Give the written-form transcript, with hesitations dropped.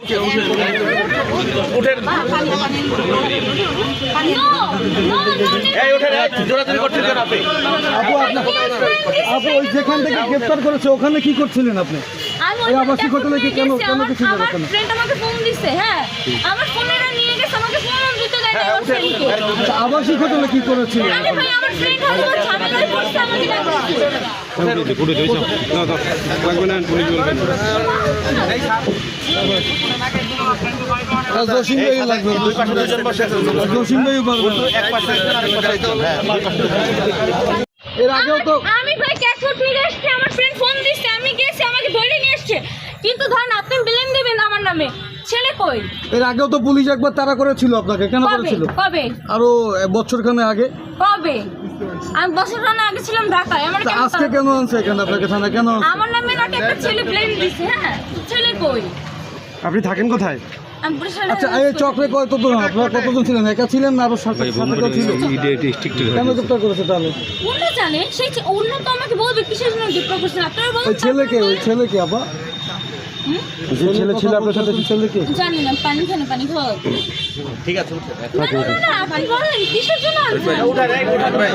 উঠেন এই উঠেন জোরাজোরি করছেন কেন আপনি? আপু ওই যেখান থেকে গ্রেফতার করেছে ওখানে কি করছিলেন আপনি? এই আবাসিক হোটেলে কি কেন গেছিলেন আমার ওখানে? ফ্রেন্ড আমাকে ফোন দিছে, হ্যাঁ আমার ফোনেরা নিয়ে গেছে, আমাকে ফোন দিতে দেয় না আমার ফ্রেন্ডকে। আচ্ছা, আবাসিক হোটেলে কি করেছিলেন? আরে ভাই আমার ফ্রেন্ড হলো ঝামেলায় পড়ছে, আমাকে ডাকছে। জসিম ভাই লাগবে, দুই পাশে দুজন বসে আছেন। জসিম ভাই পারবেন। এক পাশে আরেক পাশে একজন। হ্যাঁ দুই পাশে দুজন। এর আগেও তো আমি ভাই ক্যাশফুড ফিরে এসেছি, আমার ফ্রেন্ড ফোন দিচ্ছে, আমি গেছি, আমাকে ধরে নিয়ে এসছে, কিন্তু ধরেন আপনি ব্লেম দিবেন আমার নামে। ছেলে কই? এর আগেও তো পুলিশ একবার তাড়া করেছিল আপনাকে, কেন কবে করেছিল? কবে আরো বছরখানে আগে। কবে? আমি বছর খানে আগে ছিলাম ঢাকায়, আমার তা কেন আজকে তাড়া- কেন আনছে এখানে আপনাকে থানা কেন আনছে? আমার নামে নাকি একটা ছেলে ব্লেম দিছে। হ্যাঁ ছেলে কই? আপনি থাকেন কোথায়? আমি বরিশালে আচ্ছা এই চক্রে কতজন, আপনারা কতজন ছিলেন? একা ছিলেন না আরো সাথে কেউ ছিল? কেন গ্রেফতার করেছে তাহলে? অন্য জানে, সেই অন্য তো আমাকে বলবে কিসের জন্য গ্রেফতার করছেন আপনারা বলুন। ওই ছেলেকে আপা যে ছেলে ছিল আপনার সাথে, ছেলেকে জানি না, পানি খানে পানি খাওয়া। ঠিক আছে উঠেন। না না না, আপনি বলেন কিসের জন্য আনছেন? উঠেন এই উঠেন ভাই।